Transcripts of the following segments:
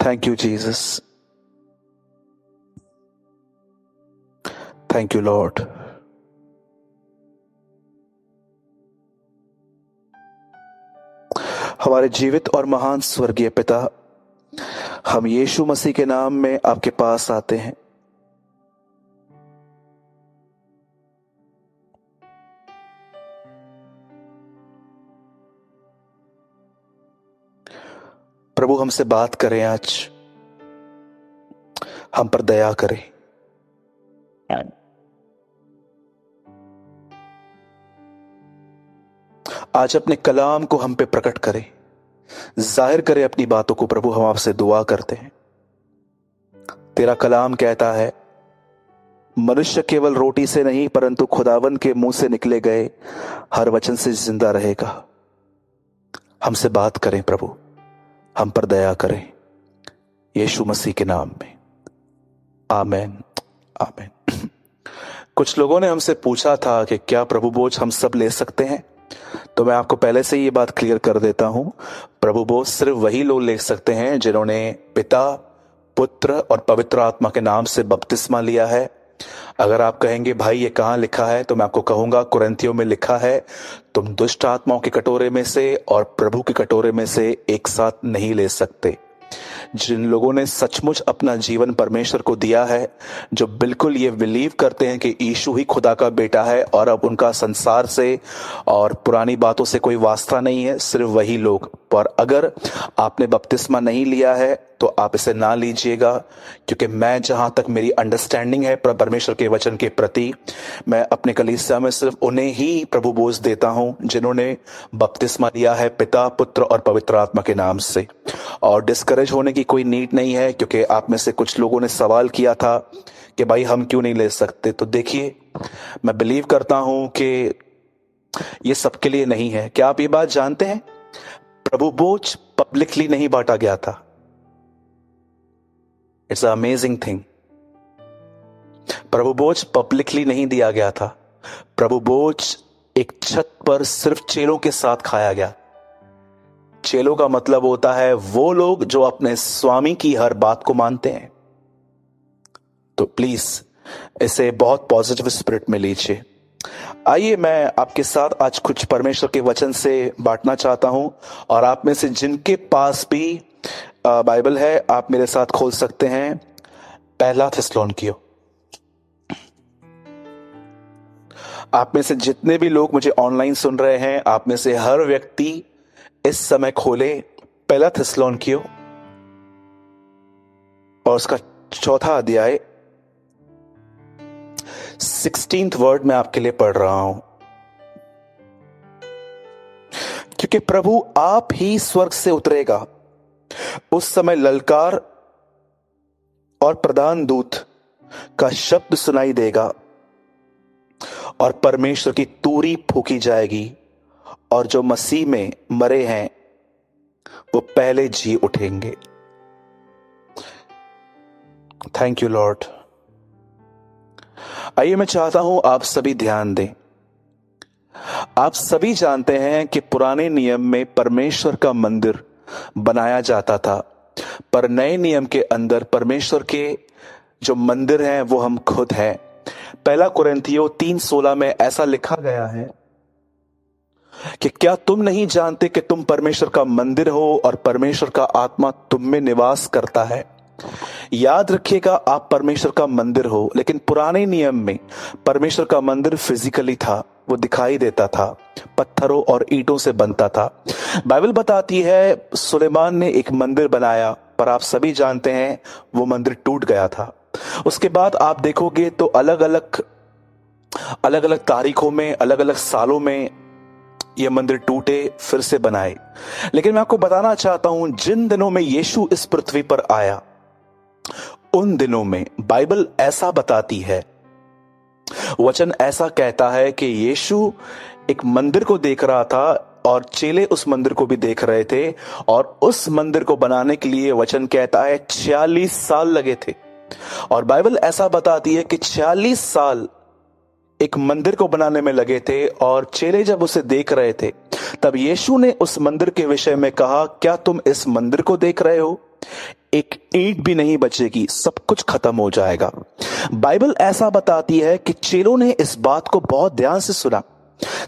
Thank you Jesus, thank you Lord. हमारे जीवित और महान स्वर्गीय पिता, हम यीशु मसीह के नाम में आपके पास आते हैं। प्रभु हमसे बात करें, आज हम पर दया करें। आज अपने कलाम को हम पे प्रकट करें, जाहिर करें अपनी बातों को। प्रभु हम आपसे दुआ करते हैं। तेरा कलाम कहता है, मनुष्य केवल रोटी से नहीं परंतु खुदावन के मुंह से निकले गए हर वचन से जिंदा रहेगा। हमसे बात करें प्रभु, हम पर दया करें, यीशु मसीह के नाम में, आमीन आमीन। कुछ लोगों ने हमसे पूछा था कि क्या प्रभु बोझ हम सब ले सकते हैं, तो मैं आपको पहले से ये बात क्लियर कर देता हूं। प्रभु बोझ सिर्फ वही लोग ले सकते हैं जिन्होंने पिता, पुत्र और पवित्र आत्मा के नाम से बपतिस्मा लिया है। अगर आप कहेंगे भाई ये कहां लिखा है, तो मैं आपको कहूंगा कुरिन्थियों में लिखा है, तुम दुष्ट आत्माओं के कटोरे में से और प्रभु के कटोरे में से एक साथ नहीं ले सकते। जिन लोगों ने सचमुच अपना जीवन परमेश्वर को दिया है, जो बिल्कुल ये बिलीव करते हैं कि यीशु ही खुदा का बेटा है और अब उनका संसार से और पुरानी बातों से कोई वास्ता नहीं है, सिर्फ वही लोग। पर अगर आपने बपतिस्मा नहीं लिया है तो आप इसे ना लीजिएगा, क्योंकि मैं जहां तक मेरी अंडरस्टैंडिंग है परमेश्वर के वचन के प्रति, मैं अपने कलीसिया में सिर्फ उन्हें ही प्रभु बोझ देता हूं जिन्होंने बपतिस्मा लिया है पिता, पुत्र और पवित्र आत्मा के नाम से। और डिस्करेज होने की कोई नीड नहीं है, क्योंकि आप में से कुछ लोगों ने सवाल किया था कि भाई हम क्यों नहीं ले सकते। तो देखिए, मैं बिलीव करता हूं कि ये सबके लिए नहीं है। क्या आप ये बात जानते हैं, प्रभु बोझ पब्लिकली नहीं बांटा गया था। It's amazing thing. प्रभु बोझ पब्लिकली नहीं दिया गया था। प्रभु बोझ एक छत पर सिर्फ चेलों के साथ खाया गया। चेलों का मतलब होता है वो लोग जो अपने स्वामी की हर बात को मानते हैं। तो प्लीज इसे बहुत पॉजिटिव स्पिरिट में लीजिए। आइए मैं आपके साथ आज कुछ परमेश्वर के वचन से बांटना चाहता हूं, और आप में से जिनके पास भी बाइबल है, आप मेरे साथ खोल सकते हैं पहला थिस्सलुनीकियों। आप में से जितने भी लोग मुझे ऑनलाइन सुन रहे हैं, आप में से हर व्यक्ति इस समय खोले पहला थिस्सलुनीकियों और उसका 4वां अध्याय 16th वर्ड में आपके लिए पढ़ रहा हूं। क्योंकि प्रभु आप ही स्वर्ग से उतरेगा, उस समय ललकार और प्रधान दूत का शब्द सुनाई देगा और परमेश्वर की तुरही फूंकी जाएगी, और जो मसीह में मरे हैं वो पहले जी उठेंगे। Thank you Lord. आइए मैं चाहता हूं आप सभी ध्यान दें। आप सभी जानते हैं कि पुराने नियम में परमेश्वर का मंदिर बनाया जाता था, पर नए नियम के अंदर परमेश्वर के जो मंदिर हैं वो हम खुद हैं। पहला कुरिन्थियों 3:16 में ऐसा लिखा गया है कि क्या तुम नहीं जानते कि तुम परमेश्वर का मंदिर हो और परमेश्वर का आत्मा तुम में निवास करता है। याद रखिएगा, आप परमेश्वर का मंदिर हो। लेकिन पुराने नियम में परमेश्वर का मंदिर फिजिकली था, वो दिखाई देता था, पत्थरों और ईंटों से बनता था। बाइबल बताती है सुलेमान ने एक मंदिर बनाया, पर आप सभी जानते हैं वो मंदिर टूट गया था। उसके बाद आप देखोगे तो अलग अलग तारीखों में, अलग अलग सालों में ये मंदिर टूटे, फिर से बनाए। लेकिन मैं आपको बताना चाहता हूं, जिन दिनों में यीशु इस पृथ्वी पर आया, उन दिनों में बाइबल ऐसा बताती है, वचन ऐसा कहता है कि यीशु एक मंदिर को देख रहा था और चेले उस मंदिर को भी देख रहे थे, और उस मंदिर को बनाने के लिए वचन कहता है 46 साल लगे थे। और बाइबल ऐसा बताती है कि 46 साल एक मंदिर को बनाने में लगे थे, और चेले जब उसे देख रहे थे तब यीशु ने उस मंदिर के विषय में कहा, क्या तुम इस मंदिर को देख रहे हो? एक ईंट भी नहीं बचेगी, सब कुछ खत्म हो जाएगा। बाइबल ऐसा बताती है कि चेलों ने इस बात को बहुत ध्यान से सुना।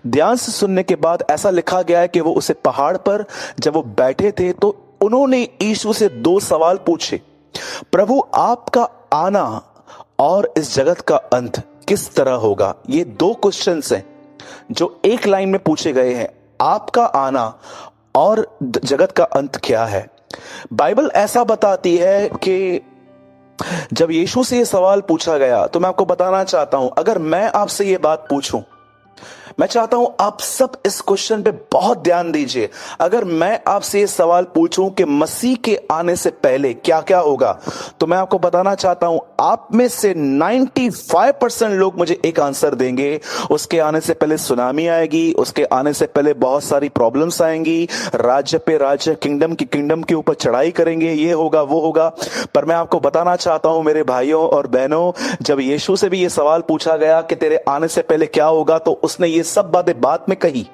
ध्यान से सुनने के बाद ऐसा लिखा गया है कि वो उसे पहाड़ पर जब वो बैठे थे तो उन्होंने यीशु से 2 सवाल पूछे। प्रभु, आपका आना और इस जगत का अंत किस तरह होगा? ये 2 क्वेश्चंस हैं जो एक लाइन में पूछे गए हैं। आपका आना और जगत का अंत क्या है? बाइबल ऐसा बताती है कि जब यीशु से ये सवाल पूछा गया, तो मैं आपको बताना चाहता हूं, अगर मैं आपसे ये बात पूछूं, मैं चाहता हूं आप सब इस क्वेश्चन पे बहुत ध्यान दीजिए। अगर मैं आपसे ये सवाल पूछूं कि मसीह के आने से पहले क्या क्या होगा, तो मैं आपको बताना चाहता हूं आप में से 95% लोग मुझे एक आंसर देंगे। उसके आने से पहले सुनामी आएगी, उसके आने से पहले बहुत सारी प्रॉब्लम्स आएंगी, राज्य पे राज्य, किंगडम के ऊपर चढ़ाई करेंगे, ये होगा वो होगा। पर मैं आपको बताना चाहता हूं मेरे भाइयों और बहनों, जब यीशु से भी ये सवाल पूछा गया कि तेरे आने से पहले क्या होगा, तो उसने ये सब बातें बाद में कही।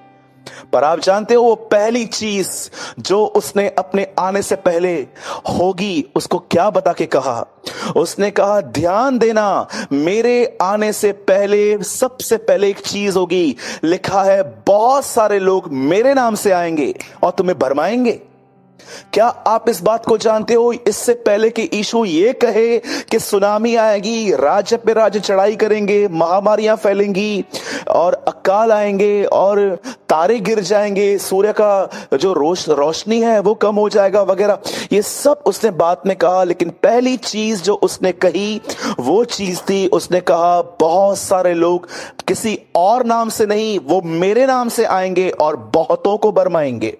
पर आप जानते हो वो पहली चीज जो उसने अपने आने से पहले होगी, उसको क्या बता के कहा? उसने कहा, ध्यान देना, मेरे आने से पहले सबसे पहले एक चीज होगी। लिखा है, बहुत सारे लोग मेरे नाम से आएंगे और तुम्हें भरमाएंगे। क्या आप इस बात को जानते हो? इससे पहले कि यीशु ये कहे कि सुनामी आएगी, राज्य पे राज्य चढ़ाई करेंगे, महामारियां फैलेंगी और अकाल आएंगे और तारे गिर जाएंगे, सूर्य का जो रोशनी है वो कम हो जाएगा वगैरह, ये सब उसने बाद में कहा। लेकिन पहली चीज जो उसने कही वो चीज थी, उसने कहा बहुत सारे लोग किसी और नाम से नहीं, वो मेरे नाम से आएंगे और बहुतों को भरमाएंगे।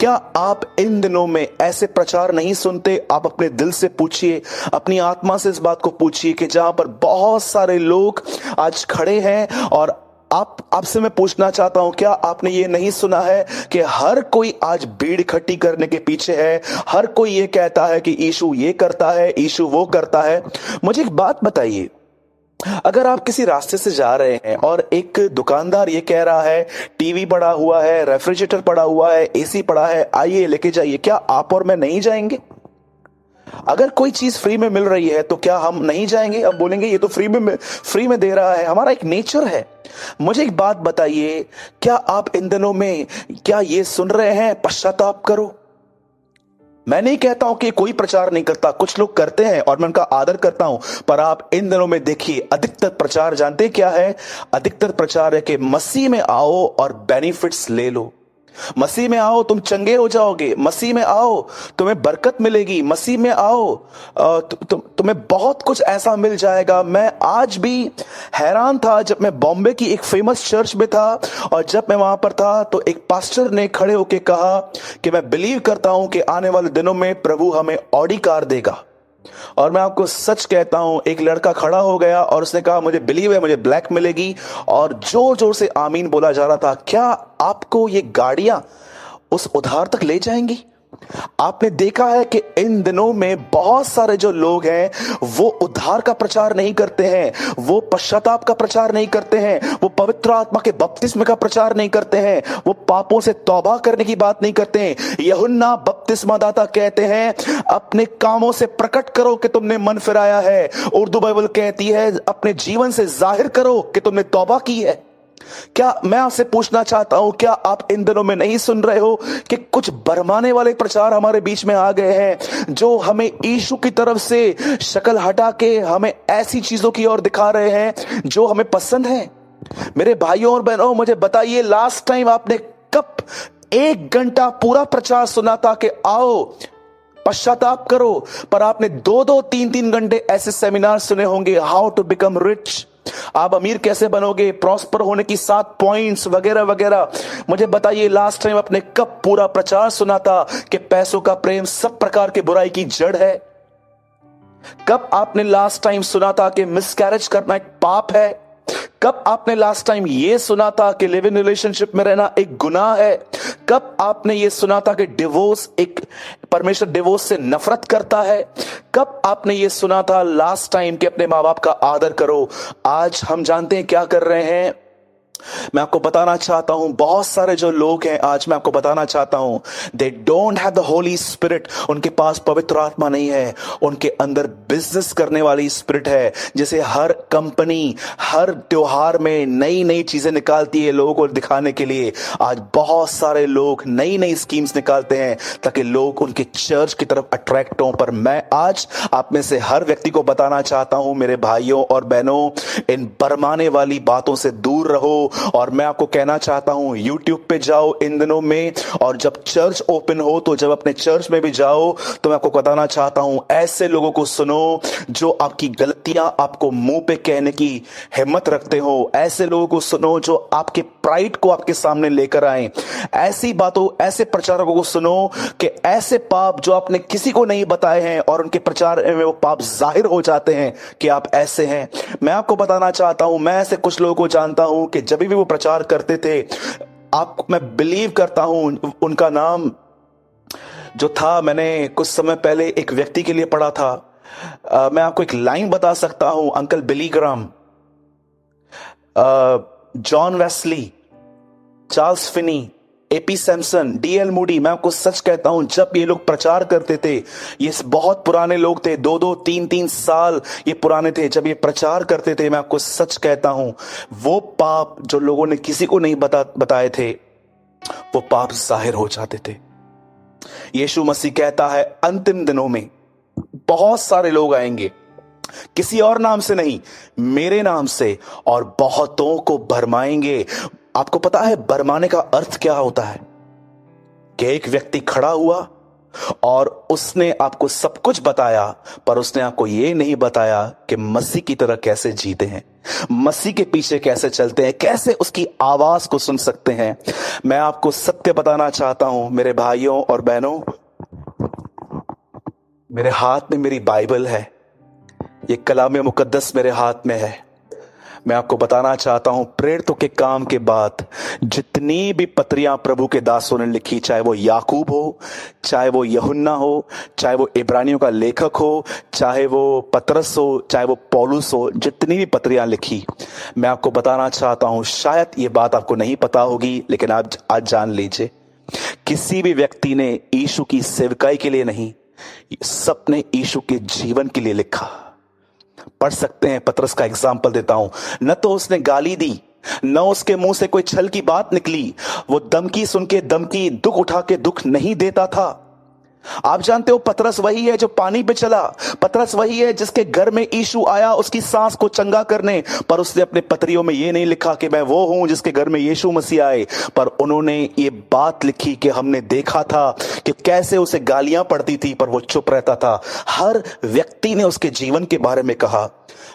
क्या आप इन दिनों में ऐसे प्रचार नहीं सुनते? आप अपने दिल से पूछिए, अपनी आत्मा से इस बात को पूछिए कि जहां पर बहुत सारे लोग आज खड़े हैं और आपसे मैं पूछना चाहता हूं, क्या आपने ये नहीं सुना है कि हर कोई आज भीड़ इकट्ठी करने के पीछे है? हर कोई ये कहता है कि यीशु ये करता है, यीशु वो करता है। मुझे एक बात बताइए, अगर आप किसी रास्ते से जा रहे हैं और एक दुकानदार ये कह रहा है टीवी पड़ा हुआ है, रेफ्रिजरेटर पड़ा हुआ है, एसी पड़ा है, आइए लेके जाइए, क्या आप और मैं नहीं जाएंगे? अगर कोई चीज फ्री में मिल रही है तो क्या हम नहीं जाएंगे? अब बोलेंगे ये तो फ्री में दे रहा है, हमारा एक नेचर है। मुझे एक बात बताइए, क्या आप इन दिनों में क्या ये सुन रहे हैं, पश्चाताप करो? मैं नहीं कहता हूं कि कोई प्रचार नहीं करता, कुछ लोग करते हैं और मैं उनका आदर करता हूं, पर आप इन दिनों में देखिए अधिकतर प्रचार जानते क्या है? अधिकतर प्रचार है कि मसीह में आओ और बेनिफिट्स ले लो, मसीह में आओ तुम चंगे हो जाओगे, मसीह में आओ तुम्हें बरकत मिलेगी, मसीह में आओ तुम्हें बहुत कुछ ऐसा मिल जाएगा। मैं आज भी हैरान था जब मैं बॉम्बे की एक फेमस चर्च में था, और जब मैं वहां पर था तो एक पास्टर ने खड़े होकर कहा कि मैं बिलीव करता हूं कि आने वाले दिनों में प्रभु हमें ऑडी कार देगा। और मैं आपको सच कहता हूं, एक लड़का खड़ा हो गया और उसने कहा मुझे बिलीव है मुझे ब्लैक मिलेगी, और जोर जोर से आमीन बोला जा रहा था। क्या आपको ये गाड़ियां उस उधार तक ले जाएंगी? आपने देखा है कि इन दिनों में बहुत सारे जो लोग हैं वो उद्धार का प्रचार नहीं करते हैं, वो पश्चाताप का प्रचार नहीं करते हैं, वो पवित्र आत्मा के बपतिस्मे का प्रचार नहीं करते हैं, वो पापों से तौबा करने की बात नहीं करते हैं। यूहन्ना बपतिस्मादाता कहते हैं अपने कामों से प्रकट करो कि तुमने मन फिराया है। उर्दू बाइबल कहती है अपने जीवन से जाहिर करो कि तुमने तौबा की है। क्या मैं आपसे पूछना चाहता हूं, क्या आप इन दिनों में नहीं सुन रहे हो कि कुछ भरमाने वाले प्रचार हमारे बीच में आ गए हैं, जो हमें यीशु की तरफ से शक्ल हटा के हमें ऐसी चीजों की ओर दिखा रहे हैं जो हमें पसंद है? मेरे भाइयों और बहनों, मुझे बताइए लास्ट टाइम आपने कब 1 घंटा पूरा प्रचार सुना था कि आओ पश्चाताप करो, पर आपने 2-2, 3-3 घंटे ऐसे सेमिनार सुने होंगे, हाउ टू बिकम रिच, आप अमीर कैसे बनोगे, प्रॉस्पर होने की 7 पॉइंट्स वगैरह वगैरह। मुझे बताइए लास्ट टाइम आपने कब पूरा प्रचार सुना था कि पैसों का प्रेम सब प्रकार की बुराई की जड़ है? कब आपने लास्ट टाइम सुना था कि मिसकैरेज करना एक पाप है? कब आपने लास्ट टाइम ये सुना था कि लिव इन रिलेशनशिप में रहना एक गुनाह है? कब आपने ये सुना था कि डिवोर्स एक परमेश्वर डिवोर्स से नफरत करता है? कब आपने ये सुना था लास्ट टाइम कि अपने माँ बाप का आदर करो? आज हम जानते हैं क्या कर रहे हैं, मैं आपको बताना चाहता हूं, बहुत सारे जो लोग हैं आज, मैं आपको बताना चाहता हूं, they don't have the Holi spirit. उनके पास पवित्र आत्मा नहीं है, उनके अंदर बिजनेस करने वाली स्पिरिट है। जैसे हर कंपनी हर त्योहार में नई नई चीजें निकालती है लोगों को दिखाने के लिए, आज बहुत सारे लोग नई नई स्कीम्स निकालते हैं ताकि लोग उनके चर्च की तरफ अट्रैक्ट हों। पर मैं आज आप में से हर व्यक्ति को बताना चाहता हूं, मेरे भाइयों और बहनों, इन भरमाने वाली बातों से दूर रहो। और मैं आपको कहना चाहता हूं, YouTube पे जाओ इन दिनों में, और जब चर्च ओपन हो तो जब अपने चर्च में भी जाओ तो मैं आपको बताना चाहता हूं, ऐसे लोगों को सुनो जो आपकी गलतियां आपको मुंह पे कहने की हिम्मत रखते हो। ऐसे लोगों को सुनो जो आपके प्राइड को आपके सामने लेकर आए। ऐसी बातों, ऐसे प्रचारकों को सुनो कि ऐसे पाप जो आपने किसी को नहीं बताए हैं और उनके प्रचार में वो पाप जाहिर हो जाते हैं कि आप ऐसे हैं। मैं आपको बताना चाहता हूं, मैं ऐसे कुछ लोगों को जानता हूं कि जब भी वो प्रचार करते थे, मैं बिलीव करता हूं, उनका नाम जो था, मैंने कुछ समय पहले एक व्यक्ति के लिए पढ़ा था। मैं आपको एक लाइन बता सकता हूं, uncle Billy Graham, John Wesley, Charles Finney, AP Samson, DL Moody. मैं आपको सच कहता हूं, जब ये लोग प्रचार करते थे, ये बहुत पुराने लोग थे, 2-2, 3-3 साल ये पुराने थे, जब ये प्रचार करते थे, मैं आपको सच कहता हूं, वो पाप जो लोगों ने किसी को नहीं बताए थे, वो पाप जाहिर हो जाते थे। यीशु मसीह कहता है, अंतिम दिनों में बहुत सारे लोग आएंगे, किसी और नाम से नहीं, मेरे नाम से, और बहुतों को भरमाएंगे। आपको पता है भरमाने का अर्थ क्या होता है? कि एक व्यक्ति खड़ा हुआ और उसने आपको सब कुछ बताया, पर उसने आपको यह नहीं बताया कि मसीह की तरह कैसे जीते हैं, मसीह के पीछे कैसे चलते हैं, कैसे उसकी आवाज को सुन सकते हैं। मैं आपको सत्य बताना चाहता हूं मेरे भाइयों और बहनों, मेरे हाथ में मेरी बाइबल है, ये कलाम मुकद्दस मेरे हाथ में है। मैं आपको बताना चाहता हूं, प्रेरितों के काम के बाद जितनी भी पत्रियां प्रभु के दासों ने लिखी, चाहे वो याकूब हो, चाहे वो यूहन्ना हो, चाहे वो इब्रानियों का लेखक हो, चाहे वो पतरस हो, चाहे वो पौलुस हो, जितनी भी पत्रियां लिखी, मैं आपको बताना चाहता हूं, शायद ये बात आपको नहीं पता होगी, लेकिन आप आज जान लीजिए, किसी भी व्यक्ति ने यीशु की सेवकाई के लिए नहीं, सबने यीशु के जीवन के लिए लिखा। पढ़ सकते हैं, पतरस का एग्जाम्पल देता हूं, न तो उसने गाली दी, न उसके मुंह से कोई छल की बात निकली, वो धमकी सुन के धमकी, दुख उठा के दुख नहीं देता था। आप जानते हो, पतरस वही है जो पानी पे चला, पतरस वही है जिसके घर में यीशु आया उसकी सांस को चंगा करने, पर उसने अपने पत्रियों में ये नहीं लिखा कि मैं वो हूं जिसके घर में यीशु मसीह आए, पर उन्होंने ये बात लिखी कि हमने देखा था कि कैसे उसे गालियां पड़ती थी, पर वो चुप रहता था। हर व्यक्ति ने उसके जीवन के बारे में कहा।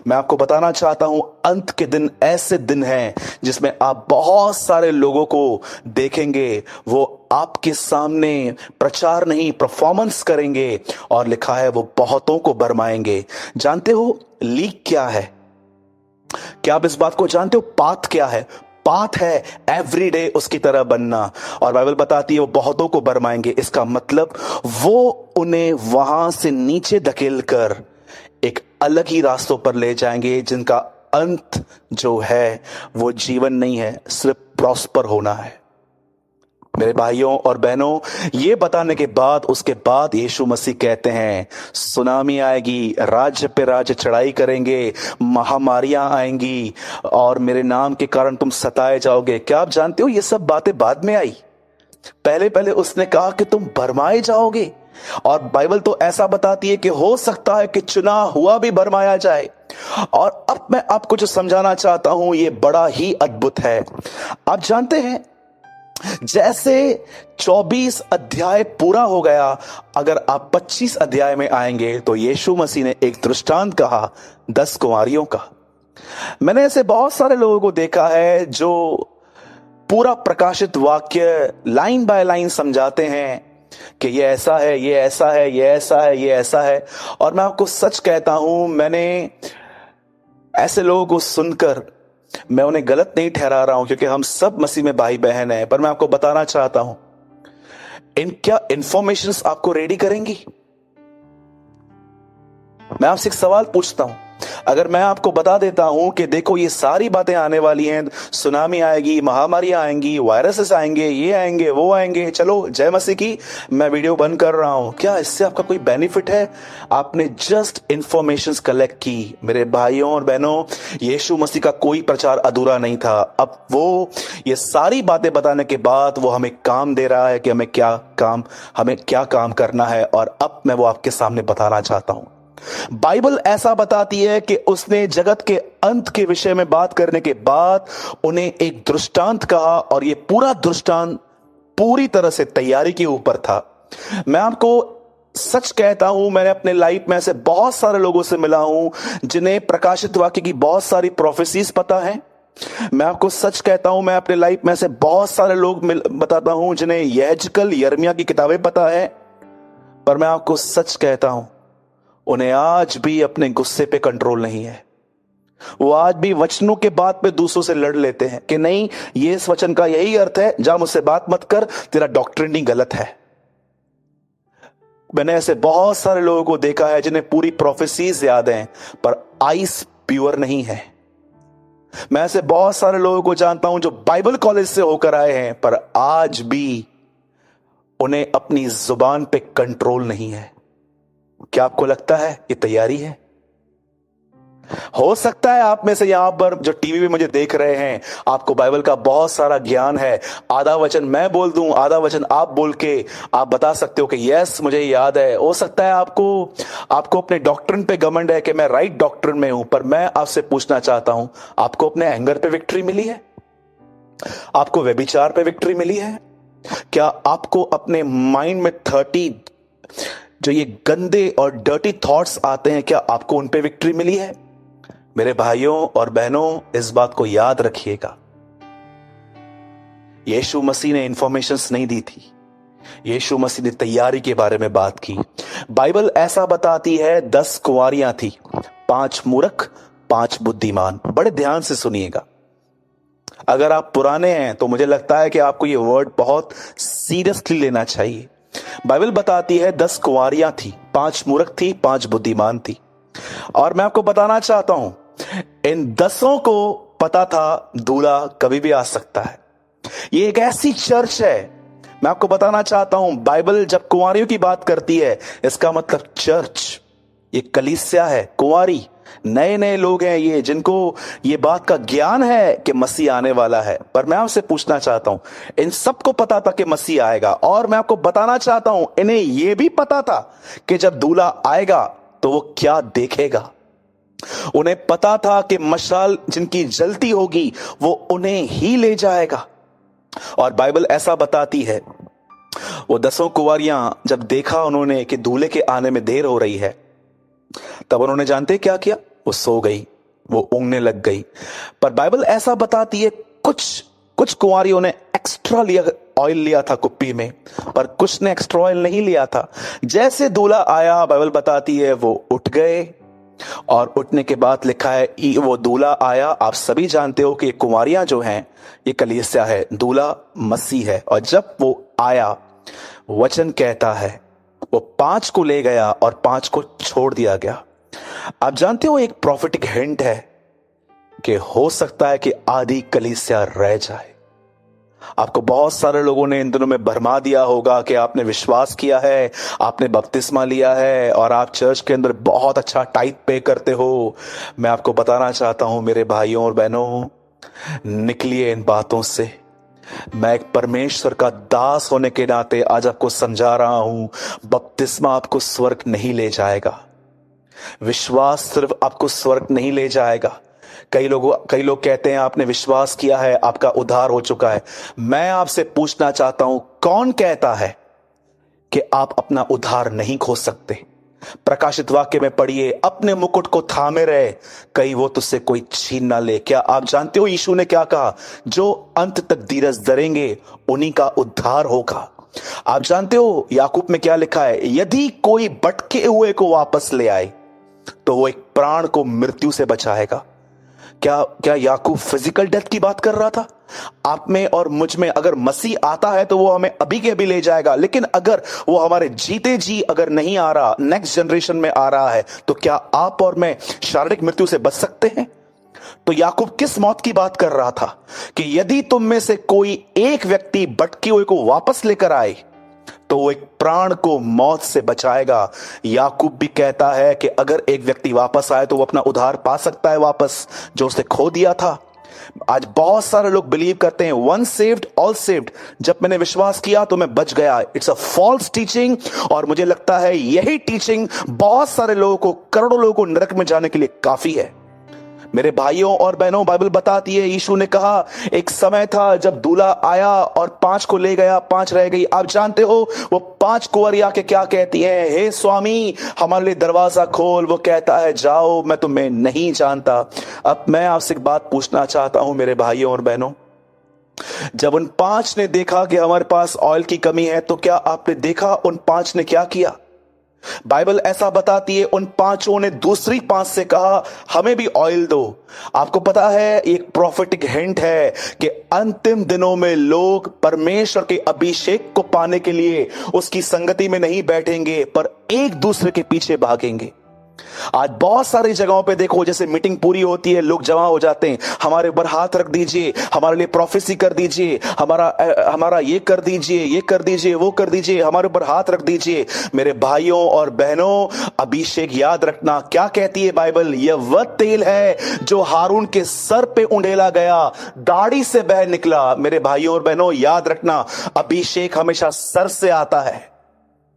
मैं आपको बताना चाहता हूं, अंत के दिन ऐसे दिन हैं जिसमें आप बहुत सारे लोगों को देखेंगे, वो आपके सामने प्रचार नहीं परफॉर्मेंस करेंगे, और लिखा है वो बहुतों को भरमाएंगे। जानते हो लीक क्या है? क्या आप इस बात को जानते हो? पाथ क्या है? पाथ है एवरीडे उसकी तरह बनना, और बाइबल बताती है वो बहुतों को भरमाएंगे। इसका मतलब वो उन्हें वहां से नीचे धकेल कर एक अलग ही रास्तों पर ले जाएंगे, जिनका अंत जो है वो जीवन नहीं है, सिर्फ प्रॉस्पर होना है। मेरे भाइयों और बहनों, ये बताने के बाद, उसके बाद यीशु मसीह कहते हैं, सुनामी आएगी, राज्य पे राज्य चढ़ाई करेंगे, महामारियां आएंगी, और मेरे नाम के कारण तुम सताए जाओगे। क्या आप जानते हो ये सब बातें बाद में आई? पहले पहले उसने कहा कि तुम भरमाए जाओगे, और बाइबल तो ऐसा बताती है कि हो सकता है कि चुना हुआ भी भरमाया जाए। और अब मैं आपको जो समझाना चाहता हूं, ये बड़ा ही अद्भुत है। आप जानते हैं, जैसे 24 अध्याय पूरा हो गया, अगर आप 25 अध्याय में आएंगे तो यीशु मसीह ने एक दृष्टांत कहा 10 कुंवारियों का। मैंने ऐसे बहुत सारे लोगों को देखा है जो पूरा प्रकाशित वाक्य लाइन बाय लाइन समझाते हैं कि ये ऐसा है, ये ऐसा है, ये ऐसा है, ये ऐसा है। और मैं आपको सच कहता हूं, मैंने ऐसे लोगों को सुनकर, मैं उन्हें गलत नहीं ठहरा रहा हूं क्योंकि हम सब मसीह में भाई बहन हैं, पर मैं आपको बताना चाहता हूं, क्या इंफॉर्मेशंस आपको रेडी करेंगी? मैं आपसे एक सवाल पूछता हूं, अगर मैं आपको बता देता हूं कि देखो ये सारी बातें आने वाली हैं, सुनामी आएगी, महामारी आएंगी, वायरसेस आएंगे, ये आएंगे, वो आएंगे, चलो जय मसीह की, मैं वीडियो बंद कर रहा हूं, क्या इससे आपका कोई बेनिफिट है? आपने जस्ट इंफॉर्मेशंस कलेक्ट की। मेरे भाइयों और बहनों, यीशु मसीह का कोई प्रचार अधूरा नहीं था। अब वो ये सारी बातें बताने के बाद वो हमें काम दे रहा है कि हमें क्या काम करना है, और अब मैं वो आपके सामने बताना चाहता हूं। बाइबल ऐसा बताती है कि उसने जगत के अंत के विषय में बात करने के बाद उन्हें एक दृष्टांत कहा, और ये पूरा दृष्टांत पूरी तरह से तैयारी के ऊपर था। मैं आपको सच कहता हूं, मैंने अपने लाइफ में ऐसे बहुत सारे लोगों से मिला हूं जिन्हें प्रकाशित वाक्य की बहुत सारी प्रोफेसीज पता है। मैं आपको सच कहता हूं, मैं अपने लाइफ में ऐसे बहुत सारे लोग बताता हूं जिन्हें यहेजकेल, यिर्मयाह की किताबें पता है, पर मैं आपको सच कहता हूं, उन्हें आज भी अपने गुस्से पे कंट्रोल नहीं है। वो आज भी वचनों के बात पे दूसरों से लड़ लेते हैं कि नहीं, ये इस वचन का यही अर्थ है, जा मुझसे बात मत कर, तेरा डॉक्ट्रिन ही गलत है। मैंने ऐसे बहुत सारे लोगों को देखा है जिन्हें पूरी प्रोफेसीज याद हैं, पर आइस प्योर नहीं है। मैं ऐसे बहुत सारे लोगों को जानता हूं जो बाइबल कॉलेज से होकर आए हैं, पर आज भी उन्हें अपनी जुबान पे कंट्रोल नहीं है। क्या आपको लगता है ये तैयारी है? हो सकता है आप में से यहां पर जो टीवी में मुझे देख रहे हैं, आपको बाइबल का बहुत सारा ज्ञान है। आधा वचन मैं बोल दूं, आधा वचन आप बोल के आप बता सकते हो कि यस मुझे याद है। हो सकता है आपको अपने डॉक्ट्रिन पे घमंड है कि मैं राइट डॉक्ट्रिन में हूं, पर मैं आपसे पूछना चाहता हूं, आपको अपने एंगर पे विक्ट्री मिली है? आपको व्यभिचार पे विक्ट्री मिली है? क्या आपको अपने माइंड में 30 जो ये गंदे और डर्टी थॉट्स आते हैं, क्या आपको उन पे विक्ट्री मिली है? मेरे भाइयों और बहनों, इस बात को याद रखिएगा, यीशु मसीह ने इंफॉर्मेशंस नहीं दी थी, यीशु मसीह ने तैयारी के बारे में बात की। बाइबल ऐसा बताती है 10 कुंवारियां थी, 5 मूर्ख, 5 बुद्धिमान। बड़े ध्यान से सुनिएगा। अगर आप पुराने हैं तो मुझे लगता है कि आपको ये वर्ड बहुत सीरियसली लेना चाहिए। बाइबल बताती है 10 कुंवारियां थी, 5 मूर्ख थी, 5 बुद्धिमान थी। और मैं आपको बताना चाहता हूं, इन 10 को पता था दूल्हा कभी भी आ सकता है। ये एक ऐसी चर्च है, मैं आपको बताना चाहता हूं, बाइबल जब कुंवारियों की बात करती है, इसका मतलब चर्च, ये कलीसिया है। कुंवारी नए नए लोग हैं ये, जिनको ये बात का ज्ञान है कि मसीह आने वाला है। पर मैं आपसे पूछना चाहता हूं, इन सबको पता था कि मसीह आएगा, और मैं आपको बताना चाहता हूं, इन्हें यह भी पता था कि जब दूल्हा आएगा तो वो क्या देखेगा। उन्हें पता था कि मशाल जिनकी जलती होगी वो उन्हें ही ले जाएगा। और बाइबल ऐसा बताती है, वो 10 कुंवारियां जब देखा उन्होंने कि दूल्हे के आने में देर हो रही है, तब उन्होंने जानते क्या किया? वो सो गई, वो ऊँघने लग गई। पर बाइबल ऐसा बताती है, कुछ कुंवारियों ने एक्स्ट्रा ऑयल लिया था कुप्पी में, पर कुछ ने एक्स्ट्रा ऑयल नहीं लिया था। जैसे दूल्हा आया, बाइबल बताती है वो उठ गए, और उठने के बाद लिखा है वो दूल्हा आया। आप सभी जानते हो कि कुंवारियां जो हैं ये कलीसिया है, दूल्हा मसीह है। और जब वो आया, वचन कहता है वो 5 को ले गया और 5 को छोड़ दिया गया। आप जानते हो, एक प्रॉफिटिक हिंट है कि हो सकता है कि आधी कलीसिया रह जाए। आपको बहुत सारे लोगों ने इन दिनों में भरमा दिया होगा कि आपने विश्वास किया है, आपने बपतिस्मा लिया है, और आप चर्च के अंदर बहुत अच्छा टाइप पे करते हो। मैं आपको बताना चाहता हूं मेरे भाइयों और बहनों, निकलिए इन बातों से। मैं एक परमेश्वर का दास होने के नाते आज आपको समझा रहा हूं, बपतिस्मा आपको स्वर्ग नहीं ले जाएगा, विश्वास सिर्फ आपको स्वर्ग नहीं ले जाएगा। कई लोग कहते हैं आपने विश्वास किया है, आपका उद्धार हो चुका है। मैं आपसे पूछना चाहता हूं, कौन कहता है कि आप अपना उद्धार नहीं खो सकते? प्रकाशित वाक्य में पढ़िए, अपने मुकुट को थामे रहे, कहीं वो तुझसे कोई छीन ना ले। क्या आप जानते हो यीशु ने क्या कहा? जो अंत तक धीरज धरेंगे उन्हीं का उद्धार होगा। आप जानते हो याकूब में क्या लिखा है? यदि कोई भटके हुए को वापस ले आए तो वो एक प्राण को मृत्यु से बचाएगा। क्या क्या याकूब फिजिकल डेथ की बात कर रहा था? आप में और मुझ में अगर मसीह आता है तो वो हमें अभी के अभी ले जाएगा, लेकिन अगर वो हमारे जीते जी अगर नहीं आ रहा, नेक्स्ट जनरेशन में आ रहा है, तो क्या आप और मैं शारीरिक मृत्यु से बच सकते हैं? तो याकूब किस मौत की बात कर रहा था कि यदि तुम में से कोई एक व्यक्ति भटके हुए को वापस लेकर आए तो वो एक प्राण को मौत से बचाएगा। याकूब भी कहता है कि अगर एक व्यक्ति वापस आए तो वो अपना उद्धार पा सकता है वापस, जो उसने खो दिया था। आज बहुत सारे लोग बिलीव करते हैं वन सेव्ड ऑल सेव्ड, जब मैंने विश्वास किया तो मैं बच गया। इट्स अ फॉल्स टीचिंग, और मुझे लगता है यही टीचिंग बहुत सारे लोगों को, करोड़ों लोगों को नरक में जाने के लिए काफी है। मेरे भाइयों और बहनों, बाइबल बताती है यीशु ने कहा एक समय था जब दूल्हा आया और 5 को ले गया, 5 रह गई। आप जानते हो वो 5 कुंवारी आके क्या कहती हैं? हे स्वामी, हमारे लिए दरवाजा खोल। वो कहता है जाओ, मैं तुम्हें नहीं जानता। अब मैं आपसे एक बात पूछना चाहता हूं मेरे भाइयों और बहनों, जब उन 5 ने देखा कि हमारे पास ऑयल की कमी है, तो क्या आपने देखा उन 5 ने क्या किया? बाइबल ऐसा बताती है उन 5 ने दूसरी 5 से कहा हमें भी ऑयल दो। आपको पता है एक प्रॉफिटिक हिंट है कि अंतिम दिनों में लोग परमेश्वर के अभिषेक को पाने के लिए उसकी संगति में नहीं बैठेंगे, पर एक दूसरे के पीछे भागेंगे। आज बहुत सारी जगहों पे देखो, जैसे मीटिंग पूरी होती है, लोग जमा हो जाते हैं, हमारे ऊपर हाथ रख दीजिए, हमारे लिए प्रोफेसी कर दीजिए, हमारा ये कर दीजिए, ये कर दीजिए, वो कर दीजिए, हमारे ऊपर हाथ रख दीजिए। मेरे भाइयों और बहनों, अभिषेक याद रखना क्या कहती है बाइबल? यह वह तेल है जो हारून के सर पे उंडेला गया, दाढ़ी से बह निकला। मेरे भाइयों और बहनों, याद रखना अभिषेक हमेशा सर से आता है,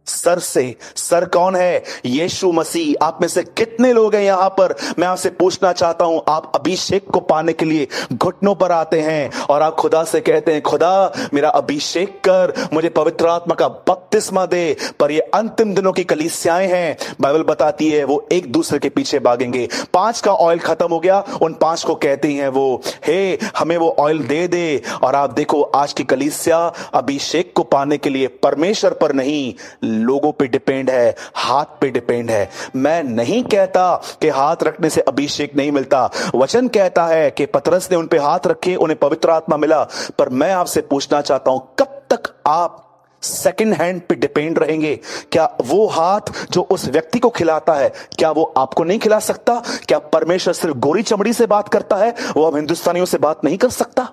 सर से। सर कौन है? यीशु मसीह। आप में से कितने लोग हैं यहां पर? मैं आपसे पूछना चाहता हूं, आप अभिषेक को पाने के लिए घुटनों पर आते हैं और आप खुदा से कहते हैं खुदा मेरा अभिषेक कर, मुझे पवित्र आत्मा का बपतिस्मा दे। पर ये अंतिम दिनों की कलीसियाएं हैं, बाइबल बताती है वो एक दूसरे के पीछे भागेंगे। 5 का ऑयल खत्म हो गया, उन 5 को कहती हैं वो, हे हमें वो ऑयल दे दे। और आप देखो आज की कलीसिया अभिषेक को पाने के लिए परमेश्वर पर नहीं, लोगों पे डिपेंड है, हाथ पे डिपेंड है। मैं नहीं कहता कि हाथ रखने से अभिषेक नहीं मिलता। वचन कहता है कि पतरस ने उन पे हाथ रखे, उन्हें पवित्र आत्मा मिला। पर मैं आपसे पूछना चाहता हूं, कब तक आप सेकंड हैंड पे डिपेंड रहेंगे? क्या वो हाथ जो उस व्यक्ति को खिलाता है, क्या वो आपको नहीं खिला सकता? क्या परमेश्वर सिर्फ गोरी चमड़ी से बात करता है, वो हम हिंदुस्तानियों से बात नहीं कर सकता?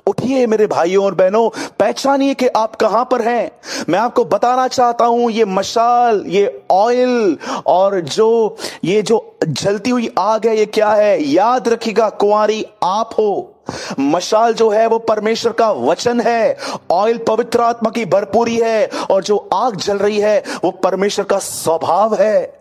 उठिए मेरे भाइयों और बहनों, पहचानिए कि आप कहां पर हैं। मैं आपको बताना चाहता हूं, ये मशाल, ये ऑयल और ये जो जलती हुई आग है, ये क्या है? याद रखिएगा, कुंवारी आप हो। मशाल जो है वो परमेश्वर का वचन है, ऑयल पवित्र आत्मा की भरपूरी है, और जो आग जल रही है वो परमेश्वर का स्वभाव है।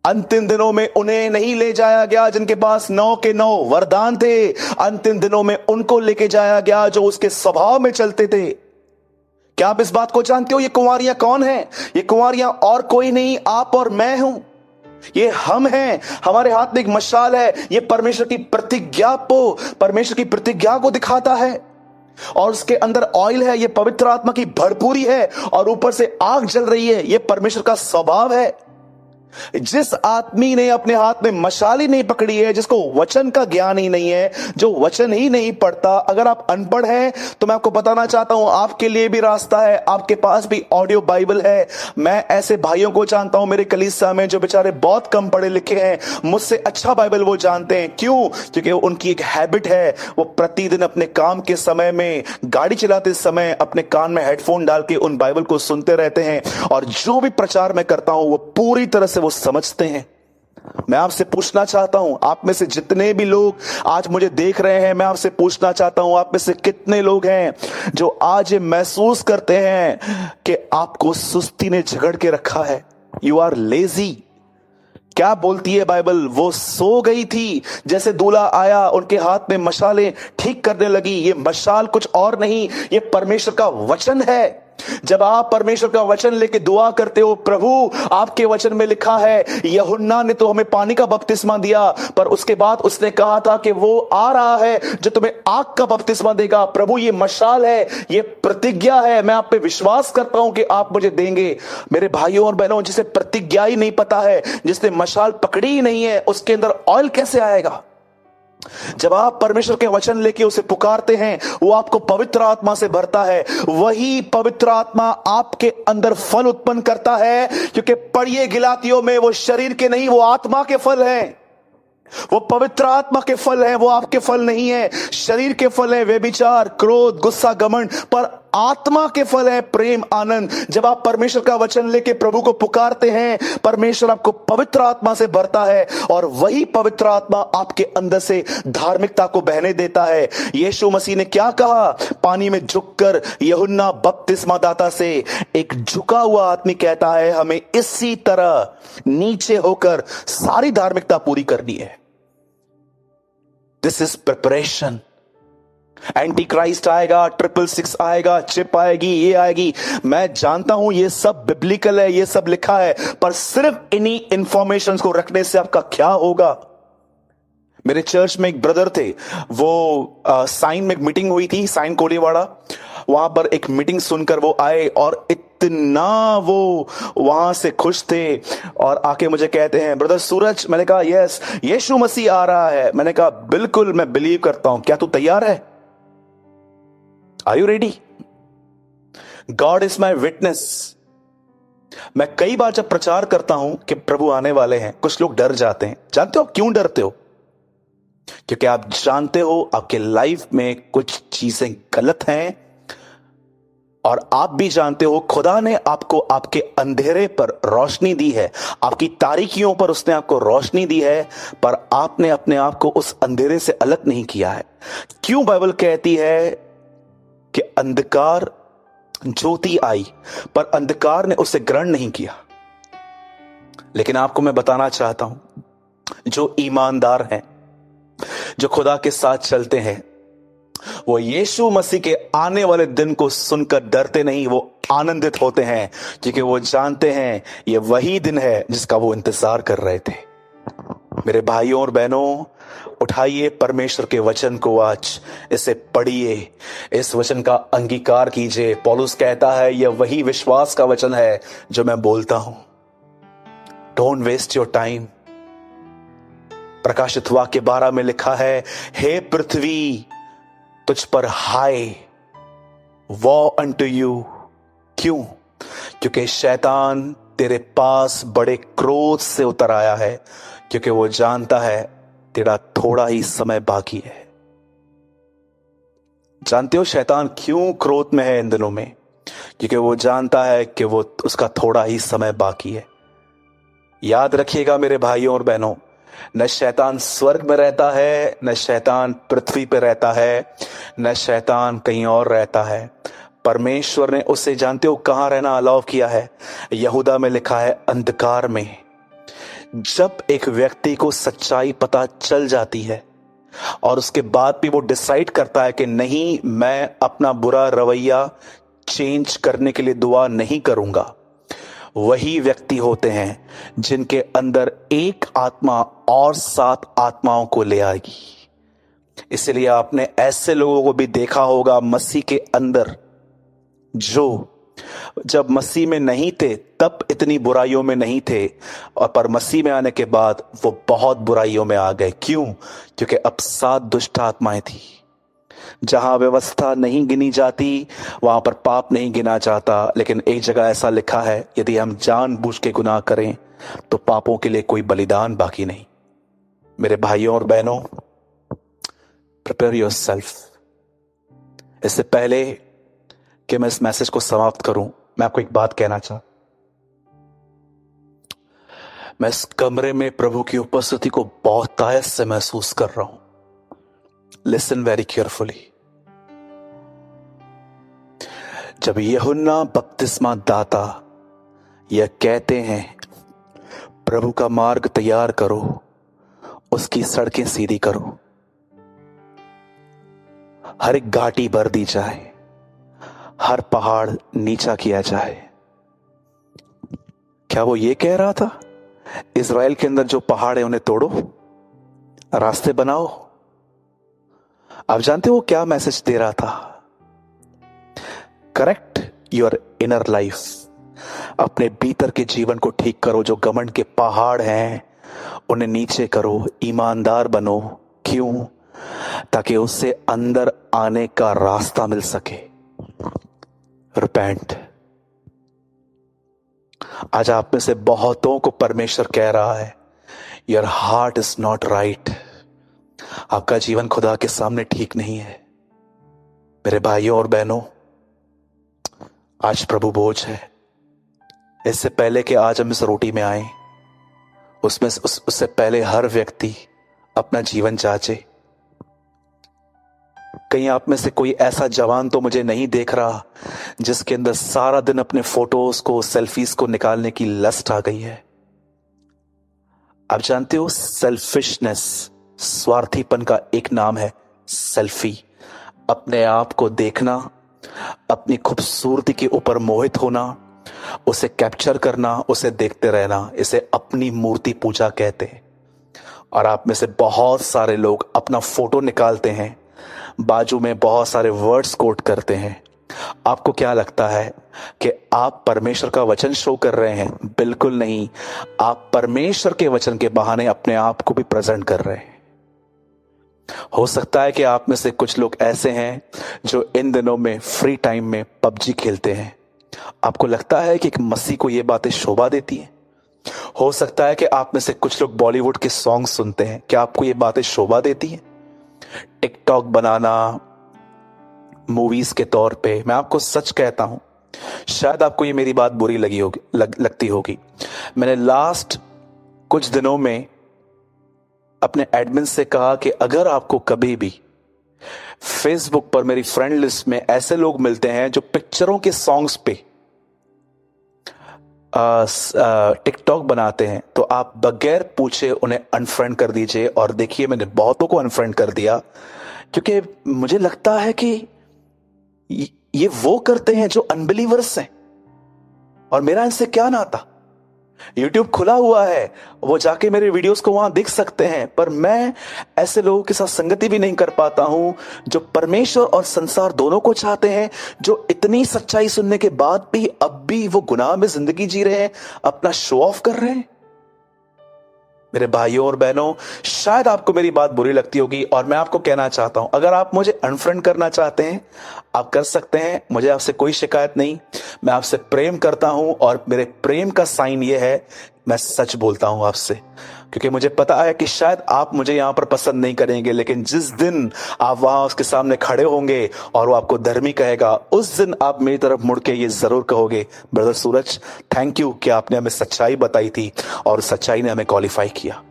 अंतिम दिनों में उन्हें नहीं ले जाया गया जिनके पास 9 के 9 वरदान थे, अंतिम दिनों में उनको लेके जाया गया जो उसके स्वभाव में चलते थे। क्या आप इस बात को जानते हो? ये कुंवारियां कौन है? ये कुंवारियां और कोई नहीं, आप और मैं हूं। ये हम हैं। हमारे हाथ में एक मशाल है, ये परमेश्वर की प्रतिज्ञा को दिखाता है, और उसके अंदर ऑयल है, ये पवित्र आत्मा की भरपूरी है, और ऊपर से आग जल रही है, ये परमेश्वर का स्वभाव है। जिस आदमी ने अपने हाथ में मशाल ही नहीं पकड़ी है, जिसको वचन का ज्ञान ही नहीं है, जो वचन ही नहीं पढ़ता, अगर आप अनपढ़ हैं तो मैं आपको बताना चाहता हूं आपके लिए भी रास्ता है, आपके पास भी ऑडियो बाइबल है। मैं ऐसे भाइयों को जानता हूं मेरे कलीसिया में जो बेचारे बहुत कम पढ़े लिखे हैं, मुझसे अच्छा बाइबल वो जानते हैं। क्यों? क्योंकि उनकी एक हैबिट है, वो प्रतिदिन अपने काम के समय में, गाड़ी चलाते समय अपने कान में हेडफोन डाल के उन बाइबल को सुनते रहते हैं, और जो भी प्रचार मैं करता हूं वो पूरी तरह से वो समझते हैं। मैं आपसे पूछना चाहता हूं, आप में से जितने भी लोग आज मुझे देख रहे हैं, मैं आपसे पूछना चाहता हूं, आप में से कितने लोग हैं जो आज ये महसूस करते हैं कि आपको सुस्ती ने झगड़ के रखा है? You are lazy. क्या बोलती है बाइबल? वो सो गई थी, जैसे दूल्हा आया उनके हाथ में मशालें ठीक करने लगी। ये मशाल कुछ और नहीं, ये परमेश्वर का वचन है। जब आप परमेश्वर का वचन लेके दुआ करते हो, प्रभु आपके वचन में लिखा है यूहन्ना ने तो हमें पानी का बपतिस्मा दिया, पर उसके बाद उसने कहा था कि वो आ रहा है जो तुम्हें आग का बपतिस्मा देगा। प्रभु ये मशाल है, ये प्रतिज्ञा है, मैं आप पे विश्वास करता हूं कि आप मुझे देंगे। मेरे भाइयों और बहनों, जिसे प्रतिज्ञा ही नहीं पता है, जिसने मशाल पकड़ी ही नहीं है, उसके अंदर ऑयल कैसे आएगा? जब आप परमेश्वर के वचन लेके उसे पुकारते हैं, वो आपको पवित्र आत्मा से भरता है। वही पवित्र आत्मा आपके अंदर फल उत्पन्न करता है, क्योंकि पढ़िए गलातियों में, वो शरीर के नहीं, वो आत्मा के फल हैं। वो पवित्र आत्मा के फल हैं, वो आपके फल नहीं है। शरीर के फल हैं व्यभिचार, क्रोध, गुस्सा, घमंड, पर आत्मा के फल है प्रेम, आनंद। जब आप परमेश्वर का वचन लेके प्रभु को पुकारते हैं, परमेश्वर आपको पवित्र आत्मा से भरता है, और वही पवित्र आत्मा आपके अंदर से धार्मिकता को बहने देता है। यीशु मसीह ने क्या कहा? पानी में झुककर यूहन्ना बपतिस्मा दाता से एक झुका हुआ आदमी कहता है, हमें इसी तरह नीचे होकर सारी धार्मिकता पूरी करनी है। This is preparation. Anti Christ आएगा, 666 आएगा, चिप आएगी, ये आएगी। मैं जानता हूं ये सब बिब्लिकल है, ये सब लिखा है, पर सिर्फ इन्हीं इंफॉर्मेशन को रखने से आपका क्या होगा? मेरे चर्च में एक ब्रदर थे, वो साइन में एक मीटिंग हुई थी, साइन कोलीवाड़ा। वहां पर एक मीटिंग सुनकर वो आए और इतना वो वहां से खुश थे, और आके मुझे कहते हैं, ब्रदर सूरज। मैंने कहा यस, यीशु मसीह आ रहा है। मैंने कहा बिल्कुल, मैं बिलीव करता हूं। क्या तू तैयार है? Are you ready? God is my witness. मैं कई बार जब प्रचार करता हूं कि प्रभु आने वाले हैं, कुछ लोग डर जाते हैं। जानते हो क्यों डरते हो? क्योंकि आप जानते हो आपके लाइफ में कुछ चीजें गलत हैं, और आप भी जानते हो खुदा ने आपको आपके अंधेरे पर रोशनी दी है, आपकी तारीकियों पर उसने आपको रोशनी दी है, पर आपने अपने आप को उस अंधेरे से अलग नहीं किया है। क्यों बाइबल कहती है कि अंधकार ज्योति आई, पर अंधकार ने उसे ग्रहण नहीं किया? लेकिन आपको मैं बताना चाहता हूं, जो ईमानदार हैं, जो खुदा के साथ चलते हैं, वो यीशु मसीह के आने वाले दिन को सुनकर डरते नहीं, वो आनंदित होते हैं, क्योंकि वो जानते हैं ये वही दिन है जिसका वो इंतजार कर रहे थे। मेरे भाइयों और बहनों, उठाइए परमेश्वर के वचन को, आज इसे पढ़िए, इस वचन का अंगीकार कीजिए। पौलुस कहता है यह वही विश्वास का वचन है जो मैं बोलता हूं। Don't waste your time. प्रकाशित वाक्य 12 में लिखा है, हे पृथ्वी तुझ पर हाय, वॉ अनटू यू। क्यों? क्योंकि शैतान तेरे पास बड़े क्रोध से उतर आया है, क्योंकि वो जानता है तेरा थोड़ा ही समय बाकी है। जानते हो शैतान क्यों क्रोध में है इन दिनों में? क्योंकि वो जानता है कि वो उसका थोड़ा ही समय बाकी है। याद रखिएगा मेरे भाइयों और बहनों, न शैतान स्वर्ग में रहता है, न शैतान पृथ्वी पर रहता है, न शैतान कहीं और रहता है। परमेश्वर ने उसे, जानते हो कहां रहना अलाउ किया है? यहूदा में लिखा है, अंधकार में। जब एक व्यक्ति को सच्चाई पता चल जाती है और उसके बाद भी वो डिसाइड करता है कि नहीं, मैं अपना बुरा रवैया चेंज करने के लिए दुआ नहीं करूंगा, वही व्यक्ति होते हैं जिनके अंदर एक आत्मा और 7 आत्माओं को ले आएगी। इसलिए आपने ऐसे लोगों को भी देखा होगा मसीह के अंदर, जो जब मसीह में नहीं थे तब इतनी बुराइयों में नहीं थे, और पर मसीह में आने के बाद वो बहुत बुराइयों में आ गए। क्यों? क्योंकि अब 7 दुष्ट आत्माएं थी। जहां व्यवस्था नहीं गिनी जाती वहां पर पाप नहीं गिना जाता, लेकिन एक जगह ऐसा लिखा है, यदि हम जानबूझ के गुनाह करें तो पापों के लिए कोई बलिदान बाकी नहीं। मेरे भाइयों और बहनों, प्रिपेयर योरसेल्फ। इससे पहले कि मैं इस मैसेज को समाप्त करूं, मैं आपको एक बात कहना चाहता। मैं इस कमरे में प्रभु की उपस्थिति को बहुत तायत से महसूस कर रहा हूं। Listen very carefully. जब यूहन्ना बपतिस्मा दाता यह कहते हैं, प्रभु का मार्ग तैयार करो, उसकी सड़कें सीधी करो, हर एक घाटी भर दी जाए, हर पहाड़ नीचा किया जाए। क्या वो ये कह रहा था इज़राइल के अंदर जो पहाड़ है उन्हें तोड़ो, रास्ते बनाओ? आप जानते हो वो क्या मैसेज दे रहा था? करेक्ट योर इनर लाइफ, अपने भीतर के जीवन को ठीक करो। जो घमंड के पहाड़ हैं उन्हें नीचे करो, ईमानदार बनो। क्यों? ताकि उससे अंदर आने का रास्ता मिल सके। रिपेंट। आज आप में से बहुतों को परमेश्वर कह रहा है your heart is not right. आपका जीवन खुदा के सामने ठीक नहीं है। मेरे भाइयों और बहनों, आज प्रभु भोज है। इससे पहले कि आज हम इस रोटी में आए, उससे पहले हर व्यक्ति अपना जीवन जांचे। कहीं आप में से कोई ऐसा जवान तो मुझे नहीं देख रहा जिसके अंदर सारा दिन अपने फोटोज को, सेल्फीज को निकालने की लस्ट आ गई है। आप जानते हो सेल्फिशनेस, स्वार्थीपन का एक नाम है सेल्फी। अपने आप को देखना, अपनी खूबसूरती के ऊपर मोहित होना, उसे कैप्चर करना, उसे देखते रहना, इसे अपनी मूर्ति पूजा कहते हैं। और आप में से बहुत सारे लोग अपना फोटो निकालते हैं, बाजू में बहुत सारे वर्ड्स कोट करते हैं। आपको क्या लगता है कि आप परमेश्वर का वचन शो कर रहे हैं? बिल्कुल नहीं। आप परमेश्वर के वचन के बहाने अपने आप को भी प्रेजेंट कर रहे हैं। हो सकता है कि आप में से कुछ लोग ऐसे हैं जो इन दिनों में फ्री टाइम में पबजी खेलते हैं। आपको लगता है कि एक मसीह को ये बातें शोभा देती हैं? हो सकता है कि आप में से कुछ लोग बॉलीवुड के सॉन्ग सुनते हैं। क्या आपको ये बातें शोभा देती हैं? टिकटॉक बनाना मूवीज के तौर पे, मैं आपको सच कहता हूं, शायद आपको ये मेरी बात बुरी लगी होगी, लगती होगी। मैंने लास्ट कुछ दिनों में अपने एडमिन से कहा कि अगर आपको कभी भी फेसबुक पर मेरी फ्रेंड लिस्ट में ऐसे लोग मिलते हैं जो पिक्चरों के सॉन्ग्स पे टिकटॉक बनाते हैं, तो आप बगैर पूछे उन्हें अनफ्रेंड कर दीजिए। और देखिए, मैंने बहुतों को अनफ्रेंड कर दिया क्योंकि मुझे लगता है कि ये वो करते हैं जो अनबिलीवर्स हैं, और मेरा इनसे क्या नाता। यूट्यूब खुला हुआ है, वो जाके मेरे वीडियोस को वहां देख सकते हैं, पर मैं ऐसे लोगों के साथ संगति भी नहीं कर पाता हूं जो परमेश्वर और संसार दोनों को चाहते हैं, जो इतनी सच्चाई सुनने के बाद भी अब भी वो गुनाह में जिंदगी जी रहे हैं, अपना शो ऑफ कर रहे हैं। मेरे भाइयों और बहनों, शायद आपको मेरी बात बुरी लगती होगी, और मैं आपको कहना चाहता हूं, अगर आप मुझे अनफ्रेंड करना चाहते हैं आप कर सकते हैं। मुझे आपसे कोई शिकायत नहीं। मैं आपसे प्रेम करता हूं, और मेरे प्रेम का साइन ये है, मैं सच बोलता हूं आपसे, क्योंकि मुझे पता है कि शायद आप मुझे यहां पर पसंद नहीं करेंगे, लेकिन जिस दिन आप वहां उसके सामने खड़े होंगे और वो आपको धर्मी कहेगा, उस दिन आप मेरी तरफ मुड़ के ये जरूर कहोगे, ब्रदर सूरज, थैंक यू कि आपने हमें सच्चाई बताई थी और सच्चाई ने हमें क्वालिफाई किया।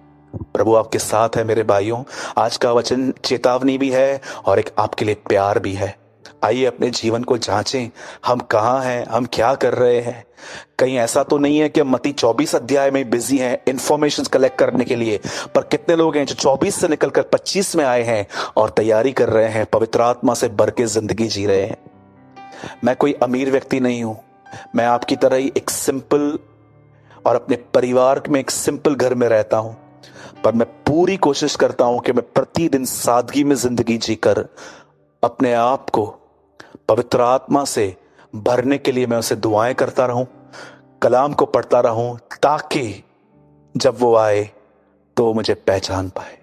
प्रभु आपके साथ है मेरे भाइयों। आज का वचन चेतावनी भी है और एक आपके लिए प्यार भी है। आइए अपने जीवन को जांचें, हम कहाँ हैं, हम क्या कर रहे हैं। कहीं ऐसा तो नहीं है कि हम मत्ती 24 अध्याय में बिजी हैं इंफॉर्मेशन कलेक्ट करने के लिए, पर कितने लोग हैं जो 24 से निकलकर 25 में आए हैं और तैयारी कर रहे हैं, पवित्र आत्मा से भर के जिंदगी जी रहे हैं। मैं कोई अमीर व्यक्ति नहीं हूं, मैं आपकी तरह ही एक सिंपल और अपने परिवार में एक सिंपल घर में रहता हूं, पर मैं पूरी कोशिश करता हूं कि मैं प्रतिदिन सादगी में जिंदगी जीकर अपने आप को पवित्र आत्मा से भरने के लिए मैं उसे दुआएं करता रहूं, कलाम को पढ़ता रहूं, ताकि जब वो आए तो वो मुझे पहचान पाए।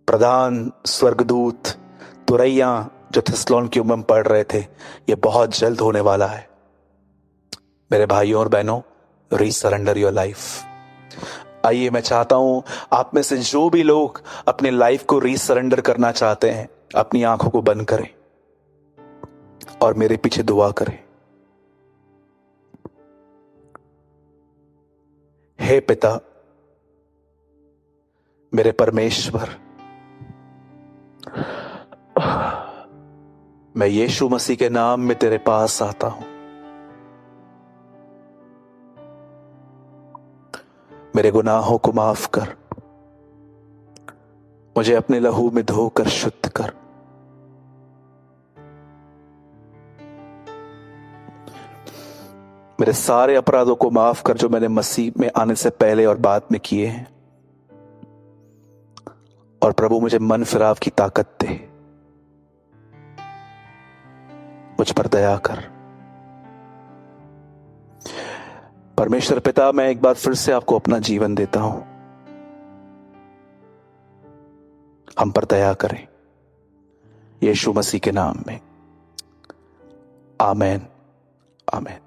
प्रधान स्वर्गदूत तुरैया जो थिस्सलुनीके में पढ़ रहे थे, ये बहुत जल्द होने वाला है। मेरे भाइयों और बहनों, रीसरेंडर योर लाइफ। आइए, मैं चाहता हूं आप में से जो भी लोग अपने लाइफ को रीसरेंडर करना चाहते हैं, अपनी आंखों को बंद करें और मेरे पीछे दुआ करें। हे पिता, मेरे परमेश्वर, मैं यीशु मसीह के नाम में तेरे पास आता हूं। मेरे गुनाहों को माफ कर, मुझे अपने लहू में धोकर शुद्ध कर। मेरे सारे अपराधों को माफ कर जो मैंने मसीह में आने से पहले और बाद में किए हैं। और प्रभु मुझे मन फिराव की ताकत दे, मुझ पर दया कर। परमेश्वर पिता, मैं एक बार फिर से आपको अपना जीवन देता हूं, हम पर दया करें यीशु मसीह के नाम में। आमेन, आमेन।